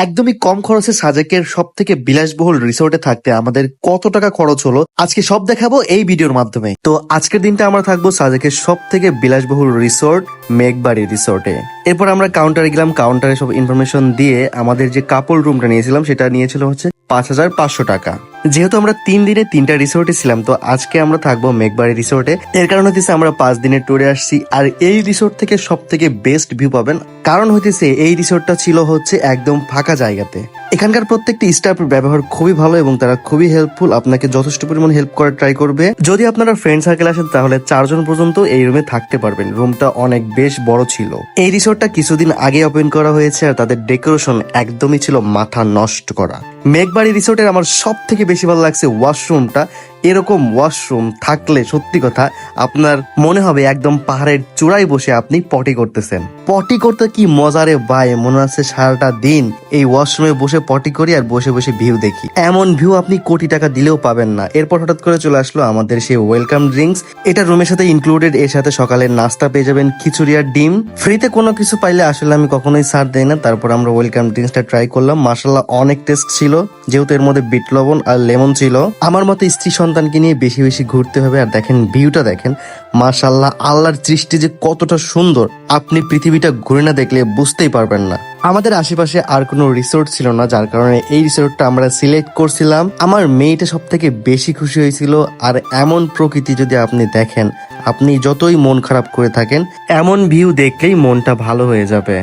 একদমই কম খরচে সাজেকের সব থেকে বিলাসবহুল রিসোর্টে থাকতে আমাদের কত টাকা খরচ হলো আজকে সব দেখাবো এই ভিডিওর মাধ্যমে। তো আজকের দিনটা আমরা থাকবো সাজেকের সব থেকে বিলাসবহুল রিসোর্ট মেঘবাড়ি রিসোর্টে। এরপর আমরা কাউন্টারে গেলাম, কাউন্টারে সব ইনফরমেশন দিয়ে আমাদের যে কাপল রুমটা নিয়েছিলাম সেটা নিয়েছিল হচ্ছে 5,500 টাকা। যেহেতু আমরা 3 দিনে 3টা রিসোর্টে ছিলাম, তো আজকে আমরা থাকবো মেঘবাড়ি রিসোর্টে। এর কারণ হইতেছে আমরা 5 দিনের ট্যুরে আসছি, আর এই রিসোর্ট থেকে সব থেকে বেস্ট ভিউ পাবেন। কারণ হইতেছে এই রিসোর্টটা ছিল হচ্ছে একদম ফাঁকা জায়গাতে। এখানকার প্রত্যেকটি স্টাফের ব্যবহার খুবই ভালো এবং তারা খুবই হেল্পফুল, আপনাকে যথেষ্ট পরিমাণ হেল্প করার ট্রাই করবে। যদি আপনারা ফ্রেন্ড সার্কেল আসেন তাহলে 4 জন পর্যন্ত এই রুমে থাকতে পারবেন। রুমটা অনেক বেশ বড় ছিল। এই রিসোর্টটা কিছুদিন আগে ওপেন করা হয়েছে, আর তাদের ডেকোরেশন একদমই ছিল মাথা নষ্ট করা। মেঘবাড়ি রিসোর্টের আমার সব থেকে বেশি ভালো লাগছে ওয়াশরুমটা। এরকম ওয়াশরুম থাকলে সত্যি কথা আপনার মনে হবে একদম পাহাড়ের চূড়ায় বসে আপনি পটি করতেছেন। পটি করতে কি মজারে ভাই, মনে আছে সারাটা দিন এই ওয়াশরুমে বসে পটি করি আর বসে বসে ভিউ দেখি। এমন ভিউ আপনি কোটি টাকা দিলেও পাবেন না। এরপর হঠাৎ করে চলে আসলো আমাদের সেই ওয়েলকাম ড্রিঙ্কস। এটা রুমের সাথে ইনক্লুডেড। এর সাথে সকালের নাস্তা পেয়ে যাবেন খিচুড়ি আর ডিম। ফ্রিতে কোনো কিছু পাইলে আসলে আমি কখনোই ছাড় দেই না। তারপর আমরা ওয়েলকাম ড্রিঙ্কসটা ট্রাই করলাম, মাশাআল্লাহ অনেক টেস্ট ছিল, যেহেতু এর মধ্যে বিট লবণ আর লেমন ছিল। আমার মতো স্ত্রী সন্তানকে নিয়ে বেশি বেশি ঘুরতে হবে। আর দেখেন ভিউটা দেখেন, মাশাআল্লাহ আল্লাহর সৃষ্টি যে কতটা সুন্দর, আপনি পৃথিবীটা ঘুরে না দেখলে বুঝতেই পারবেন না। আমাদের আশেপাশে আর কোনো রিসোর্ট ছিল না, যার কারণে এই রিসোর্টটা আমরা সিলেক্ট করছিলাম। আমার মেয়েটা সব থেকে বেশি খুশি হয়েছিল। আর এমন প্রকৃতি যদি আপনি দেখেন, আপনি যতই মন খারাপ করে থাকেন, এমন ভিউ দেখলেই মনটা ভালো হয়ে যাবে।